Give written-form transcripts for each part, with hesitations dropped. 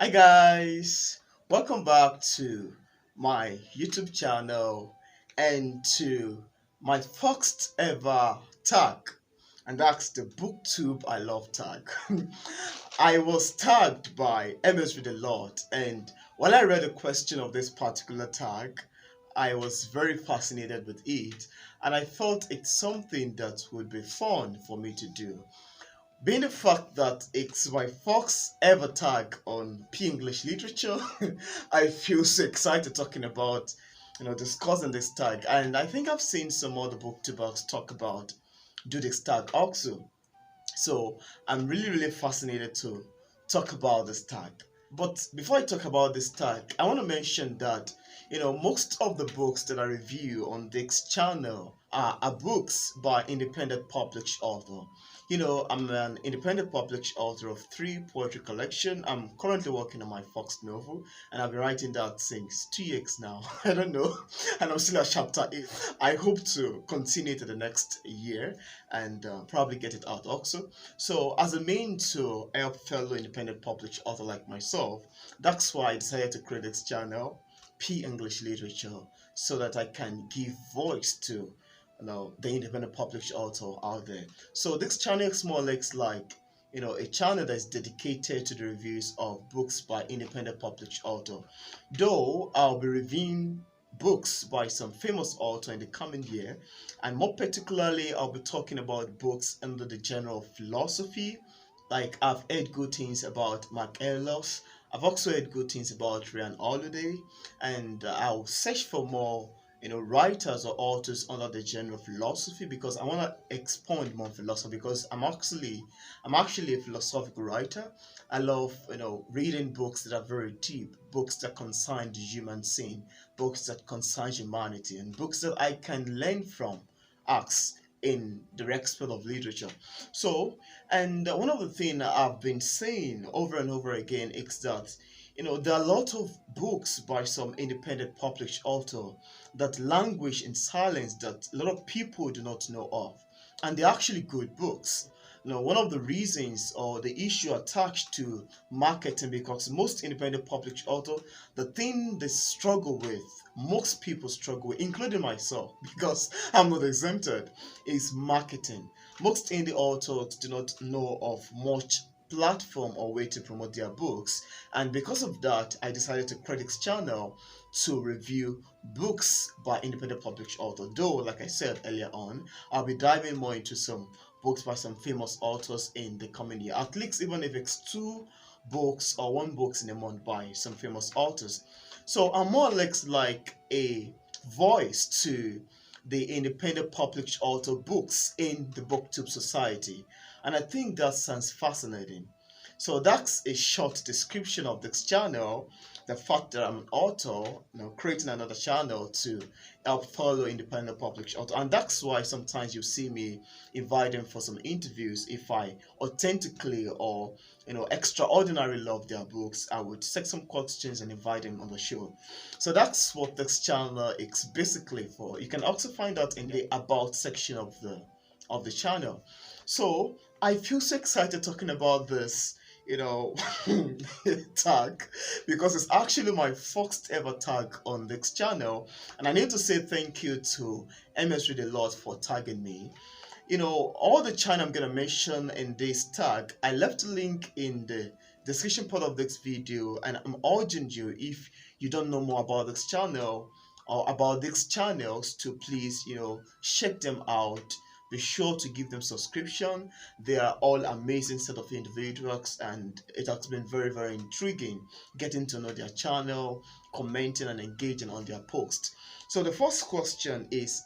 Hi guys, welcome back to my YouTube channel and to my first ever tag, and that's the BookTube I Love Tag. I was tagged by MsReads A Lot, and when I read the question of this particular tag, I was very fascinated with it, and I thought it's something that would be fun for me to do. Being the fact that it's my first ever tag on P English literature, I feel so excited talking about, discussing this tag. And I think I've seen some other booktubers talk about do this tag also. So I'm really fascinated to talk about this tag. But before I talk about this tag, I want to mention that most of the books that I review on this channel are books by independent published author. I'm an independent published author of three poetry collection. I'm currently working on my first novel, and I've been writing that since 2 years now. I don't know, and I'm still at chapter 8. I hope to continue to the next year and probably get it out also. So as a means to help fellow independent published author like myself, that's why I decided to create this channel, P English Literature, so that I can give voice to the independent published author out there. So this channel is more or less like a channel that's dedicated to the reviews of books by independent published author. Though I'll be reviewing books by some famous author in the coming year, and more particularly I'll be talking about books under the genre of philosophy. Like I've heard good things about Margaret. I've also heard good things about Ryan Holiday, and I'll search for more writers or authors under the genre of philosophy, because I want to expound more on philosophy, because I'm actually a philosophical writer. I love reading books that are very deep, books that concern the human scene, books that concern humanity, and books that I can learn from acts in the respect of literature. So, and one of the things I've been saying over and over again is that there are a lot of books by some independent published author that languish in silence, that a lot of people do not know of, and they're actually good books. One of the reasons or the issue attached to marketing, because most independent published author, the thing they struggle with, most people struggle with, including myself, because I'm not exempted, is marketing. Most indie authors do not know of much platform or way to promote their books, and because of that I decided to create this channel to review books by independent published author. Though like I said earlier on, I'll be diving more into some books by some famous authors in the coming year, at least even if it's two books or one books in a month by some famous authors. So I'm more or less like a voice to the independent published author books in the booktube society, and I think that sounds fascinating. So that's a short description of this channel, the fact that I'm an author, creating another channel to help follow independent published author. And that's why sometimes you see me invite them for some interviews. If I authentically or extraordinarily love their books, I would set some questions and invite them on the show. So that's what this channel is basically for. You can also find out in the about section of the channel. So I feel so excited talking about this tag, because it's actually my first ever tag on this channel, and I need to say thank you to MsReads A Lot for tagging me. All the channel I'm gonna mention in this tag, I left a link in the description part of this video, and I'm urging you, if you don't know more about this channel or about these channels, to please check them out. Be sure to give them subscription. They are all amazing set of individuals, and it has been very intriguing getting to know their channel, commenting and engaging on their posts. So the first question is,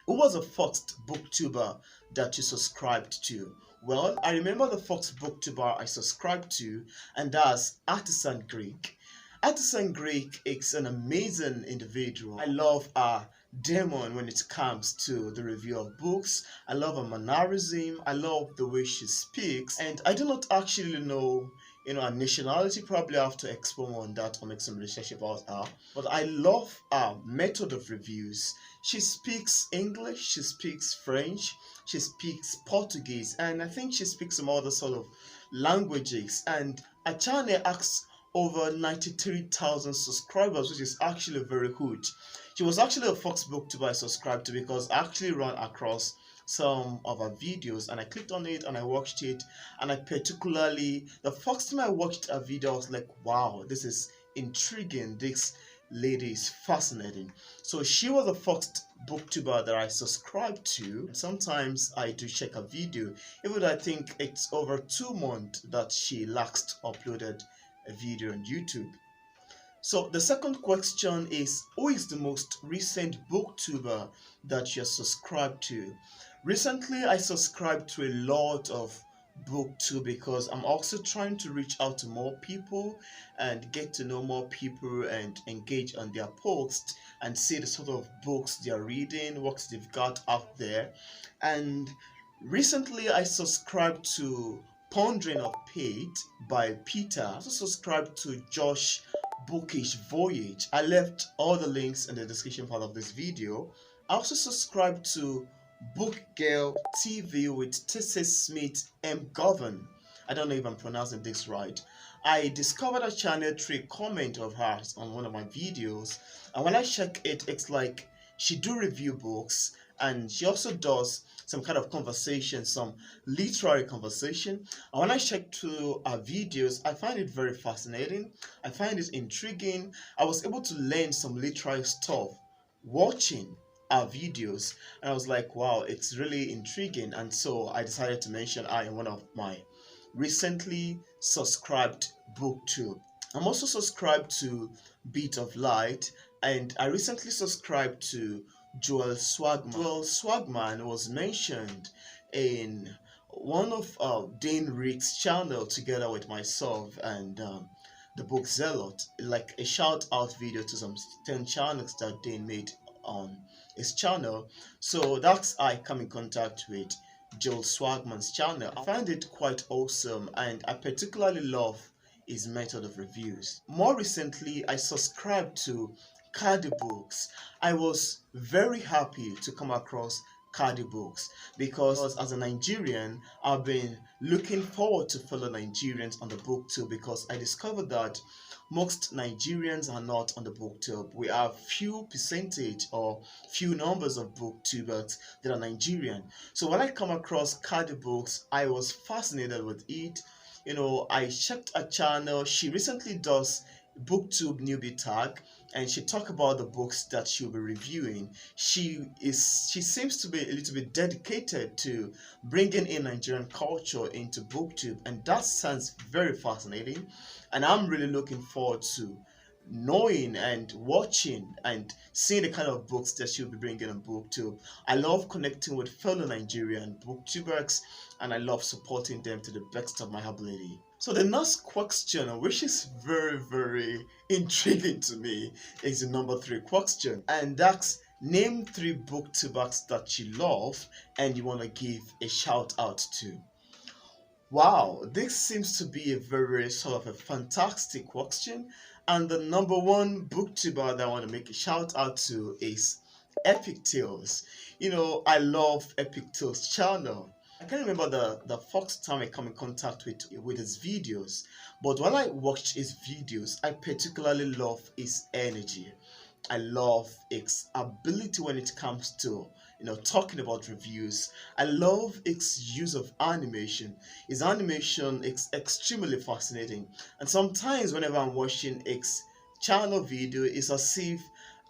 who was the first booktuber that you subscribed to? Well, I remember the first booktuber I subscribed to, and that's Artisan Greek. Artisan Greek is an amazing individual. I love her demon when it comes to the review of books. I love her mannerism. I love the way she speaks, and I do not actually know her nationality. Probably have to explore more on that or make some research about her. But I love her method of reviews. She speaks English, she speaks French, she speaks Portuguese, and I think she speaks some other sort of languages. And her channel asks over 93,000 subscribers, which is actually very huge. She was actually the first booktuber I subscribed to because I actually ran across some of her videos and I clicked on it and I watched it, and I particularly, the first time I watched a video, I was like, wow, this is intriguing, this lady is fascinating. So she was the first booktuber that I subscribed to. Sometimes I do check a video, even though I think it's over 2 months that she last uploaded a video on YouTube. So the second question is, who is the most recent booktuber that you're subscribed to? Recently, I subscribed to a lot of booktube because I'm also trying to reach out to more people and get to know more people and engage on their posts and see the sort of books they're reading, what they've got out there. And recently, I subscribed to Pondering of Fate by Peter. I also subscribed to Josh Bookish Voyage. I left all the links in the description part of this video. I also subscribed to Book Girl TV with Texas Smith M. Govern. I don't know if I'm pronouncing this right. I discovered a channel through a comment of hers on one of my videos, and when I check it, it's like she do review books and she also does some kind of conversation, some literary conversation. And when I check through her videos, I find it very fascinating. I find it intriguing. I was able to learn some literary stuff watching our videos, and I was like, wow, it's really intriguing. And so I decided to mention her in one of my recently subscribed booktube. I'm also subscribed to Bit of Light, and I recently subscribed to Joel Swagman. Joel Swagman was mentioned in one of Dane Reed's channel together with myself and the BookZelot, like a shout out video to some 10 channels that Dane made on his channel. So that's I come in contact with Joel Swagman's channel. I find it quite awesome, and I particularly love his method of reviews. More recently, I subscribed to Kadi books. I was very happy to come across Kadi books because as a Nigerian, I've been looking forward to fellow Nigerians on the booktube, because I discovered that most Nigerians are not on the booktube. We have few percentage or few numbers of booktubers that are Nigerian. So when I come across Kadi books, I was fascinated with it. You know, I checked a channel. She recently does BookTube newbie tag, and she talked about the books that she'll be reviewing. She seems to be a little bit dedicated to bringing in Nigerian culture into BookTube, and that sounds very fascinating. And I'm really looking forward to knowing and watching and seeing the kind of books that she'll be bringing on BookTube. I love connecting with fellow Nigerian booktubers, and I love supporting them to the best of my ability. So the next question, which is very intriguing to me, is the number 3 question, and that's, name 3 booktubers that you love and you want to give a shout out to. Wow, this seems to be a very sort of a fantastic question, and the number 1 booktuber that I want to make a shout out to is Epic Tales. You know, I love Epic Tales channel. I can't remember the first time I come in contact with his videos, but when I watched his videos, I particularly love his energy. I love his ability when it comes to, you know, talking about reviews. I love his use of animation. His animation is extremely fascinating, and sometimes whenever I'm watching his channel video, it's as if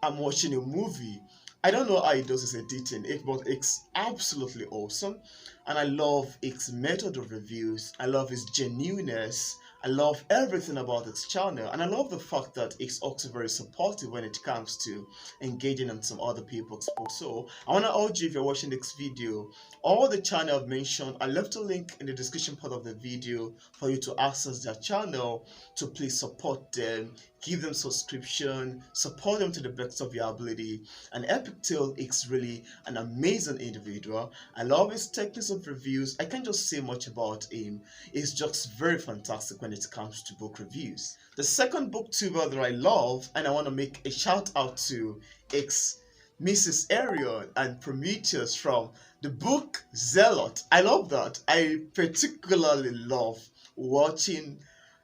I'm watching a movie. I don't know how he does his editing, but it's absolutely awesome. And I love his method of reviews. I love his genuineness. I love everything about his channel. And I love the fact that he's also very supportive when it comes to engaging on some other people's books. So I want to urge you, if you're watching this video, all the channel I've mentioned, I left a link in the description part of the video for you to access their channel, to please support them, give them subscription, support them to the best of your ability. And Epic Tale is really an amazing individual. I love his techniques of reviews. I can't just say much about him. He's just very fantastic when it comes to book reviews. The second booktuber that I love and I want to make a shout out to is Mrs. Erion and Prometheus from the BookZelot. I love that. I particularly love watching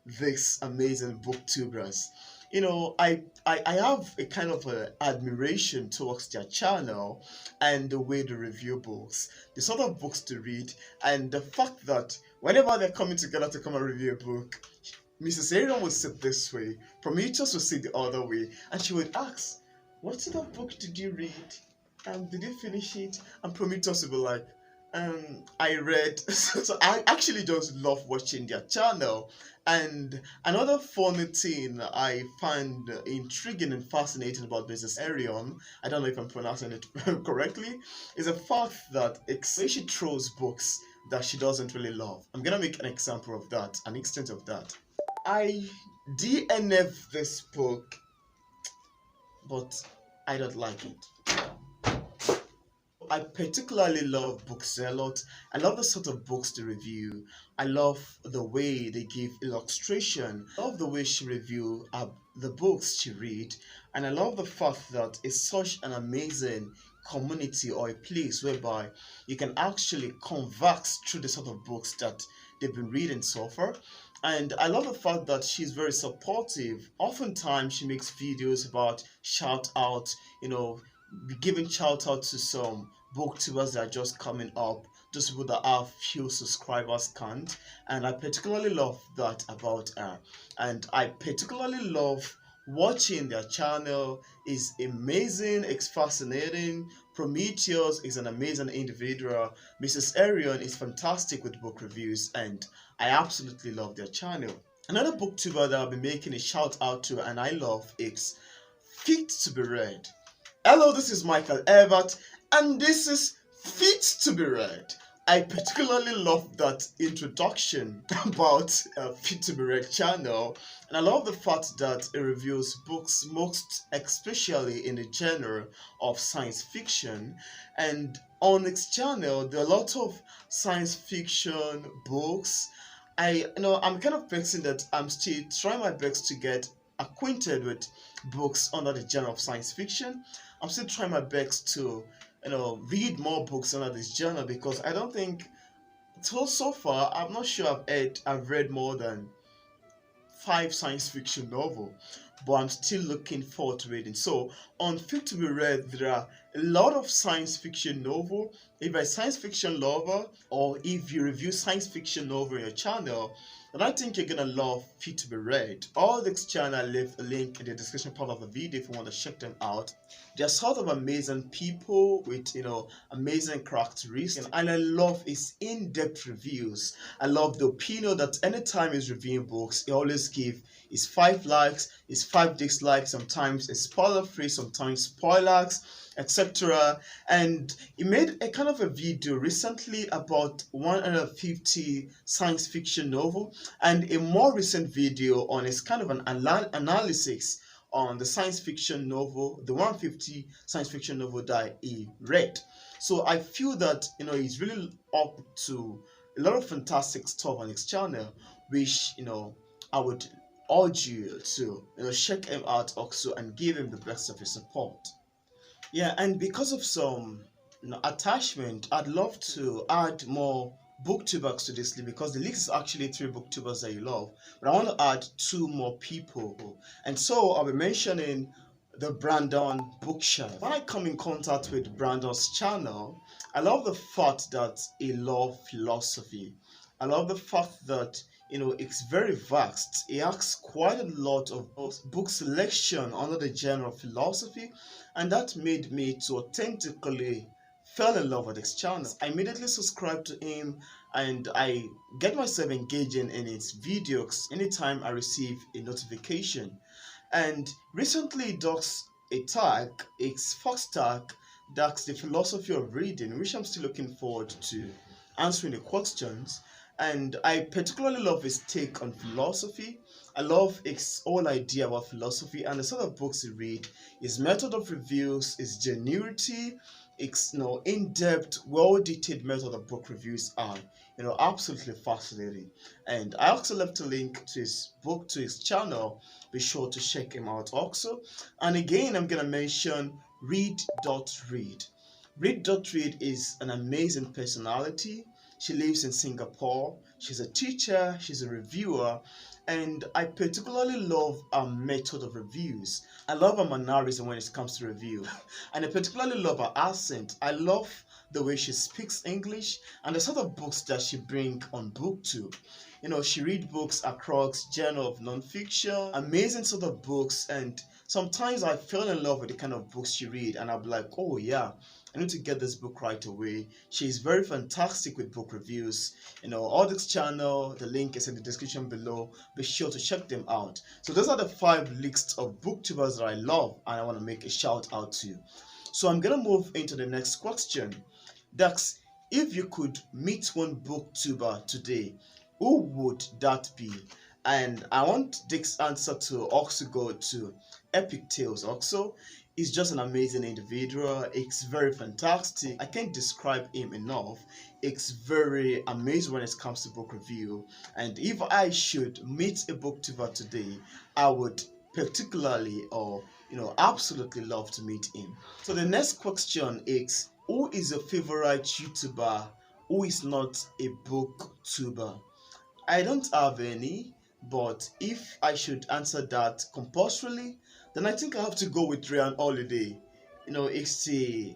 these amazing booktubers. I have a kind of admiration towards their channel and the way they review books, the sort of books to read, and the fact that whenever they're coming together to come and review a book, Mrs. Erion would sit this way, Prometheus would sit the other way, and she would ask, "What sort of book did you read? Did you finish it?" And Prometheus would be like, I read. So I actually just love watching their channel. And another funny thing I find intriguing and fascinating about Mrs. Erion, I don't know if I'm pronouncing it correctly, is the fact that she throws books that she doesn't really love. I'm gonna make an example of that, an instance of that. I DNF this book, but I don't like it. I particularly love BookZelot. I love the sort of books they review. I love the way they give illustration. I love the way she review the books she read. And I love the fact that it's such an amazing community or a place whereby you can actually converse through the sort of books that they've been reading so far. And I love the fact that she's very supportive. Oftentimes she makes videos about shout out, giving shout out to some booktubers that are just coming up, those people that have few subscribers can't. And I particularly love that about her. And I particularly love watching their channel. Is amazing, it's fascinating. Prometheus is an amazing individual. Mrs. Erion is fantastic with book reviews, and I absolutely love their channel. Another booktuber that I'll be making a shout out to and I love is FitBitRed. Hello, this is Michael Evert, and this is FitBitRed. I particularly love that introduction about FitBitRed channel, and I love the fact that it reviews books, most especially in the genre of science fiction. And on its channel, there are a lot of science fiction books. I'm kind of vexing that I'm still trying my best to get acquainted with books under the genre of science fiction. I'm still trying my best to read more books under this genre, because I don't think so far I'm not sure I've read more than 5 science fiction novels, but I'm still looking forward to reading. So on FitBitRed, there are a lot of science fiction novel. If you're a science fiction lover, or if you review science fiction novel on your channel, then I think you're gonna love FitBitRed. All this channel, I leave a link in the description part of the video if you want to check them out. They're sort of amazing people with amazing characteristics, and I love his in-depth reviews. I love the opinion that anytime he's reviewing books, he always gives his 5 likes, his 5 dislikes, sometimes it's spoiler free, sometimes spoilers, etc. And he made a kind of a video recently about 150 science fiction novel, and a more recent video on his kind of an analysis on the science fiction novel, the 150 science fiction novel that he read. So I feel that he's really up to a lot of fantastic stuff on his channel, which I would urge you to check him out also and give him the best of your support. Yeah, and because of some attachment, I'd love to add more booktubers to this list, because the list is actually 3 booktubers that you love, but I want to add 2 more people. And so I'll be mentioning the Brandon bookshelf. When I come in contact with Brandon's channel, I love the fact that he loves philosophy. I love the fact that it's very vast. He asks quite a lot of book selection under the genre of philosophy, and that made me to authentically fell in love with his channel. I immediately subscribed to him, and I get myself engaging in his videos anytime I receive a notification. And recently he does a tag, it's first tag, that's the philosophy of reading, which I'm still looking forward to answering the questions. And I particularly love his take on philosophy. I love his whole idea about philosophy and the sort of books he read, his method of reviews, his genuinity, his in-depth, well-detailed method of book reviews are absolutely fascinating. And I also left a link to his channel. Be sure to check him out also. And again, I'm gonna mention Read.Read. Read.Read is an amazing personality. She lives in Singapore. She's a teacher, she's a reviewer, and I particularly love her method of reviews. I love her mannerism when it comes to review, and I particularly love her accent. I love the way she speaks English and the sort of books that she brings on BookTube. You know, she reads books across genre of non-fiction, amazing sort of books, and sometimes I fell in love with the kind of books she read, and I'll be like, oh yeah, I need to get this book right away. She's very fantastic with book reviews. You know, all this channel, the link is in the description below. Be sure to check them out. So those are the 5 lists of booktubers that I love and I want to make a shout out to. So I'm gonna move into the next question. That's, if you could meet one booktuber today, who would that be? And I want this answer to also go to Epic Tales. Also, he's just an amazing individual. It's very fantastic. I can't describe him enough. It's very amazing when it comes to book review. And if I should meet a booktuber today, I would particularly or absolutely love to meet him. So the next question is, who is your favorite YouTuber who is not a booktuber? I don't have any, but if I should answer that compulsorily, then I think I have to go with Ryan Holiday. You know, it's the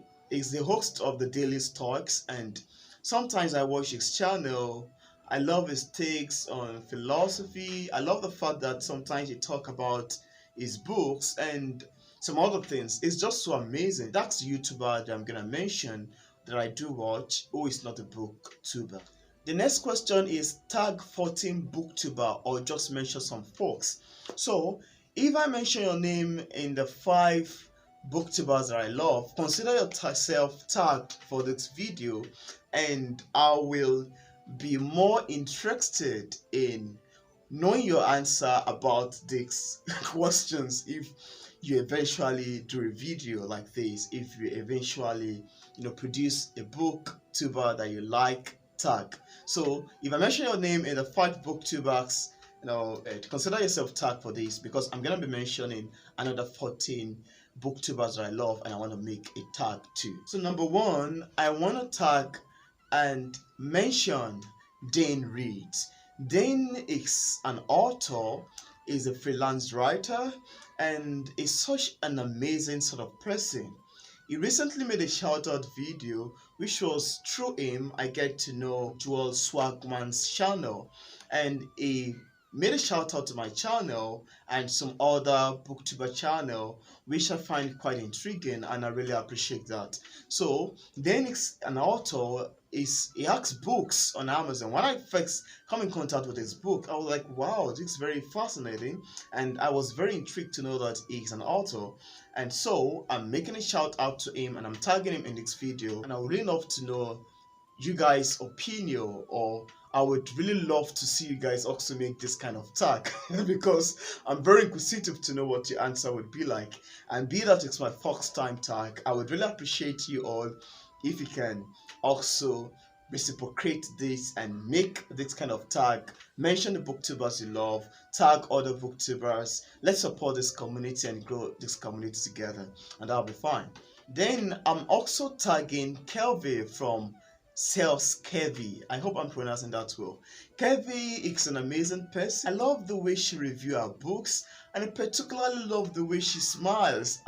host of the Daily Talks, and sometimes I watch his channel. I love his takes on philosophy. I love the fact that sometimes he talk about his books and some other things. It's just so amazing. That's the YouTuber that I'm gonna mention that I do watch who is not a booktuber. The next question is, tag 14 booktuber or just mention some folks. So if I mention your name in the 5 booktubers that I love, consider yourself tagged for this video, and I will be more interested in knowing your answer about these questions if you eventually do a video like this, if you eventually produce a booktuber that you like, tag. So if I mention your name in the 5 booktubers, consider yourself tagged for this, because I'm gonna be mentioning another 14 booktubers that I love and I want to make a tag too. So number 1, I want to tag and mention Dane Reads. Dane is an author, is a freelance writer, and is such an amazing sort of person. He recently made a shoutout video, which was through him I get to know Joel Swagman's channel, and he made a shout out to my channel and some other booktuber channel, which I find quite intriguing, and I really appreciate that. So then it's an author, he has books on Amazon. When I first come in contact with his book, I was like, wow, this is very fascinating, and I was very intrigued to know that he's an author. And so I'm making a shout out to him and I'm tagging him in this video, and I would really love to know you guys' opinion, or I would really love to see you guys also make this kind of tag because I'm very inquisitive to know what your answer would be like. And be that it's my first time tag, I would really appreciate you all if you can also reciprocate this and make this kind of tag. Mention the booktubers you love, tag other booktubers. Let's support this community and grow this community together, and that'll be fine. Then I'm also tagging Kevvie from C'est Kevvie. I hope I'm pronouncing that well. Kevvie is an amazing person. I love the way she reviews her books, and I particularly love the way she smiles.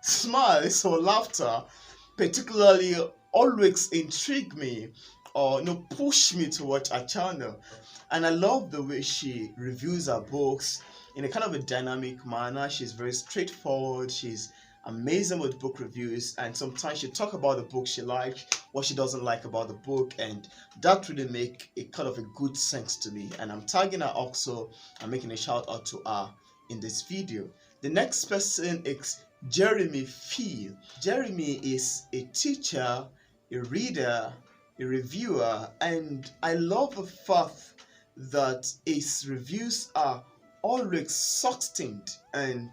Smiles or laughter particularly always intrigue me or push me to watch her channel. And I love the way she reviews her books in a kind of a dynamic manner. She's very straightforward. She's amazing with book reviews, and sometimes she talk about the book she likes, what she doesn't like about the book, and that really make a kind of a good sense to me. And I'm tagging her also. I'm making a shout out to her in this video. The next person is Jeremy Fee. Jeremy is a teacher, a reader, a reviewer, and I love the fact that his reviews are always succinct and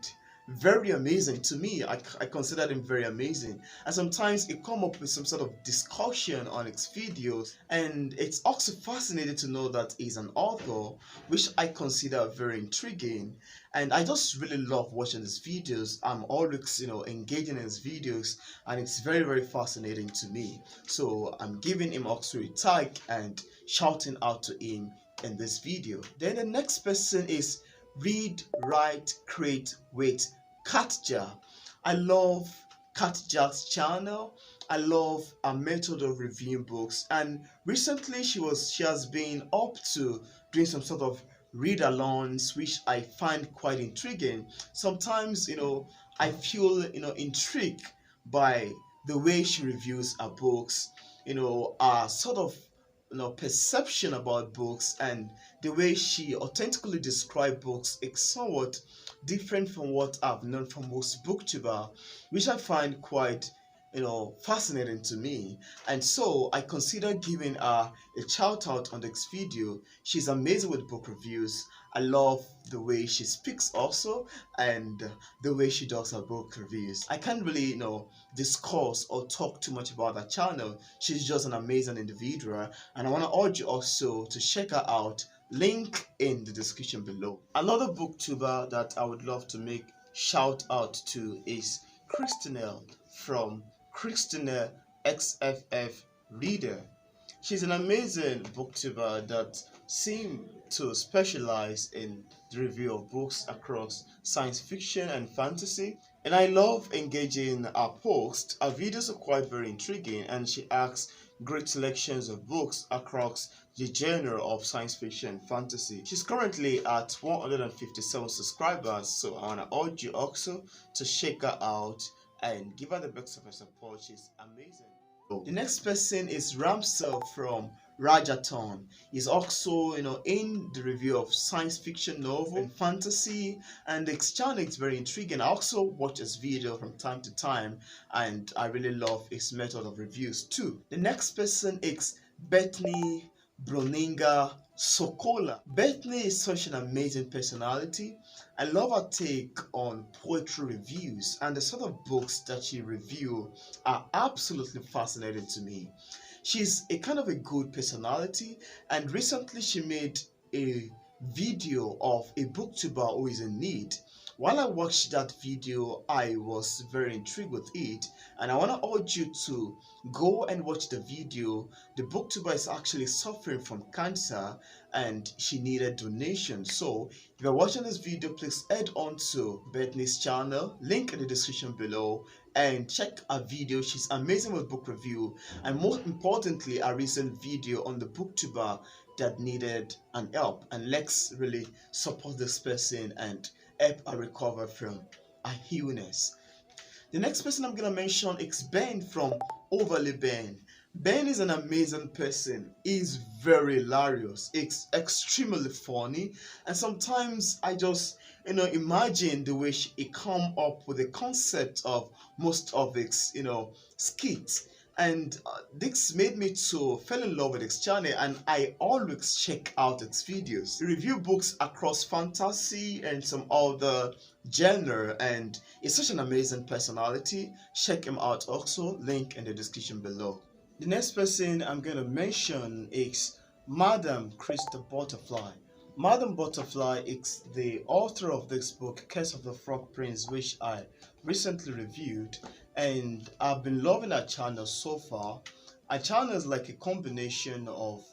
very amazing to me. I consider them very amazing, and sometimes it come up with some sort of discussion on its videos, and it's also fascinating to know that he's an author, which I consider very intriguing, and I just really love watching his videos. I'm always engaging in his videos, and it's very, very fascinating to me. So I'm giving him also a tag and shouting out to him in this video. Then the next person is Read, Write, Create with Katja. I love Katja's channel. I love her method of reviewing books, and recently she has been up to doing some sort of read alongs, which I find quite intriguing. Sometimes, I feel, intrigued by the way she reviews her books, her sort of, perception about books, and the way she authentically describes books is somewhat different from what I've known from most booktuber, which I find quite, fascinating to me. And so I consider giving her a shout out on this video. She's amazing with book reviews. I love the way she speaks also, and the way she does her book reviews. I can't really, discuss or talk too much about her channel. She's just an amazing individual, and I want to urge you also to check her out. Link in the description below. Another booktuber that I would love to make shout out to is Kristin from Kristin XFF Reader. She's an amazing booktuber that seems to specialize in the review of books across science fiction and fantasy. And I love engaging her posts. Her videos are quite very intriguing, and she asks great selections of books across the genre of science fiction and fantasy. She's currently at 157 subscribers, so I want to urge you also to check her out and give her the best of her support. She's amazing. The next person is Ramsel from Rajaton. He's also, in the review of science fiction novel and fantasy, and the channel is very intriguing. I also watch his video from time to time, and I really love his method of reviews too. The next person is Bethany Broninga Sokola. Bethany is such an amazing personality. I love her take on poetry reviews, and the sort of books that she reviews are absolutely fascinating to me. She's a kind of a good personality, and recently she made a video of a booktuber who is in need. While I watched that video, I was very intrigued with it, and I want to urge you to go and watch the video. The booktuber is actually suffering from cancer, and she needed donations. So if you're watching this video, please head on to Bethany's channel, link in the description below, and check her video. She's amazing with book review, and most importantly, a recent video on the booktuber that needed an help. And let's really support this person and help her recover from a illness. The next person I'm gonna mention is Ben from Overly Ben. Ben is an amazing person. He's very hilarious. It's extremely funny, and sometimes I just imagine the way he come up with the concept of most of its skits. And this made me to fall in love with his channel, and I always check out its videos. He review books across fantasy and some other genre, and he's such an amazing personality. Check him out also, link in the description below. The next person I'm going to mention is Madam Crystal Butterfly. Madam Butterfly is the author of this book, Curse of the Frog Prince, which I recently reviewed, and I've been loving her channel so far. Her channel is like a combination of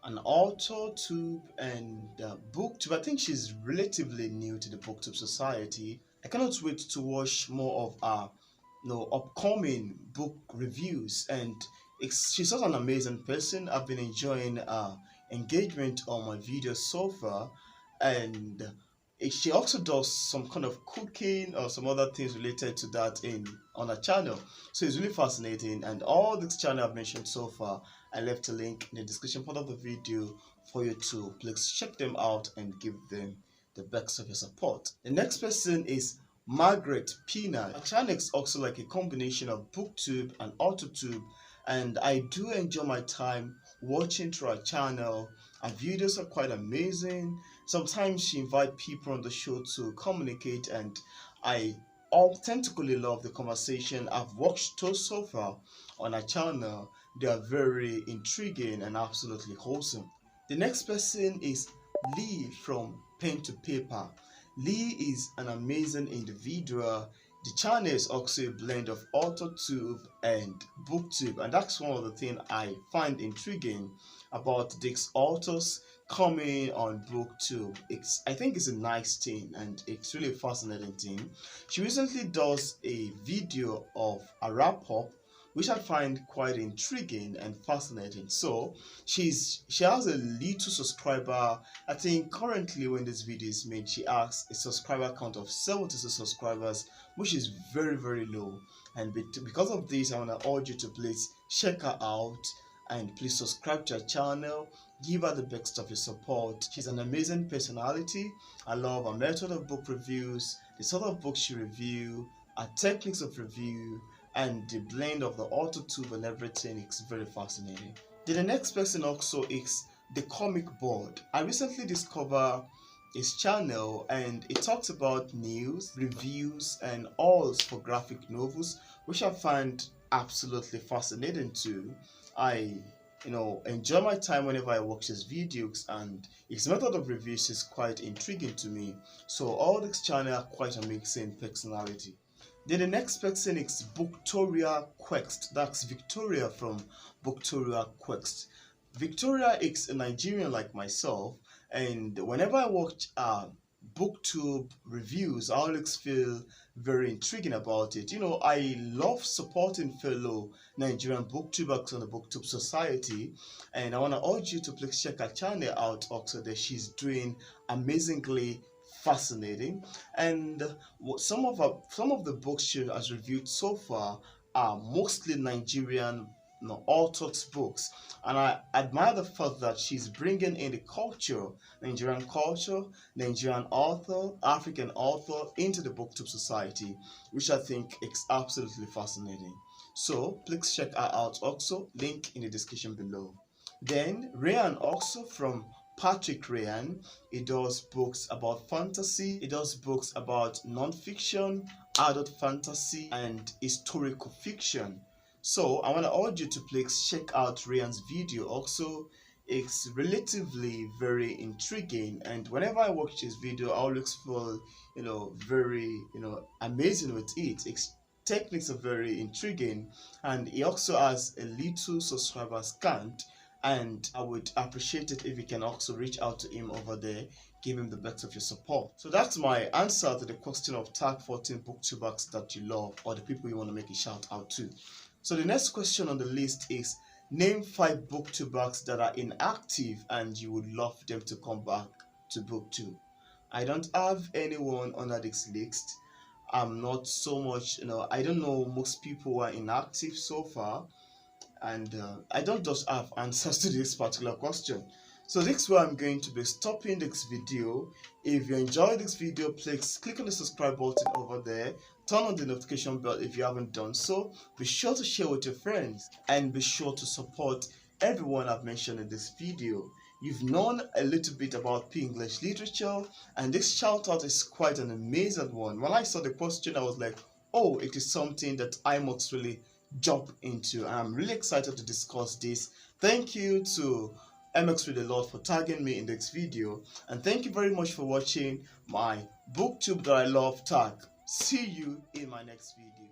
an author tube and booktube. I think she's relatively new to the booktube society. I cannot wait to watch more of her upcoming book reviews, and she's such an amazing person. I've been enjoying engagement on my videos so far, and she also does some kind of cooking or some other things related to that on her channel. So it's really fascinating, and all this channel I've mentioned so far, I left a link in the description part of the video for you to please check them out and give them the best of your support. The next person is Margaret Peanut. Her channel is also like a combination of booktube and autotube, and I do enjoy my time watching through her channel. Her videos are quite amazing. Sometimes she invites people on the show to communicate, and I authentically love the conversation I've watched so far on her channel. They are very intriguing and absolutely wholesome. The next person is Lee from Pen to Paper. Lee is an amazing individual. The channel is also a blend of AutoTube and BookTube, and that's one of the things I find intriguing about these authors. coming on BookTube. I think it's a nice thing and it's really a fascinating thing. She recently does a video of a wrap up which I find quite intriguing and fascinating. So she has a little subscriber. I think currently when this video is made, she has a subscriber count of 72 subscribers, which is very low. And because of this, I want to urge you to please check her out and please subscribe to her channel. Give her the best of your support. She's an amazing personality. I love her method of book reviews, the sort of books she reviews, her techniques of review, and the blend of the AutoTube and everything is very fascinating. Then the next person also is the comic board. I recently discovered his channel and it talks about news, reviews, and all for graphic novels, which I find absolutely fascinating too. I enjoy my time whenever I watch his videos, and his method of reviews is quite intriguing to me. So all this channel are quite amazing personality. Then the next person is Victoria Quest. That's Victoria from Victoria Quest. Victoria is a Nigerian like myself, and whenever I watch booktube reviews, I always feel very intriguing about it. I love supporting fellow Nigerian booktubers on the booktube society, and I want to urge you to please check her channel out also, that she's doing amazingly fascinating. And some of the books she has reviewed so far are mostly Nigerian authors books, and I admire the fact that she's bringing in the culture, Nigerian author, African author into the booktube society, which I think is absolutely fascinating. So please check her out also, link in the description below. Then Rayan also from Patrick Rayan. He does books about fantasy, he does books about non-fiction, adult fantasy, and historical fiction. So I want to urge you to please check out Rayan's video also. It's relatively very intriguing, and whenever I watch this video, I always feel very amazing with it. Its techniques are very intriguing, and he also has a little subscribers count, and I would appreciate it if you can also reach out to him over there, give him the best of your support. So that's my answer to the question of tag 14 booktubers that you love, or the people you want to make a shout out to. So the next question on the list is, name 5 booktubers that are inactive and you would love them to come back to booktube. I don't have anyone under this list. I'm not so much, I don't know most people who are inactive so far, and I don't just have answers to this particular question. So this is where I'm going to be stopping this video. If you enjoyed this video, please click on the subscribe button over there, turn on the notification bell if you haven't done so, be sure to share with your friends, and be sure to support everyone I've mentioned in this video. You've known a little bit about P-English literature, and this shout out is quite an amazing one. When I saw the question, I was like, oh, it is something that I must really jump into, and I'm really excited to discuss this. Thank you to MsReads A Lot for tagging me in this video, and thank you very much for watching my Booktuber I Love Tag. See you in my next video.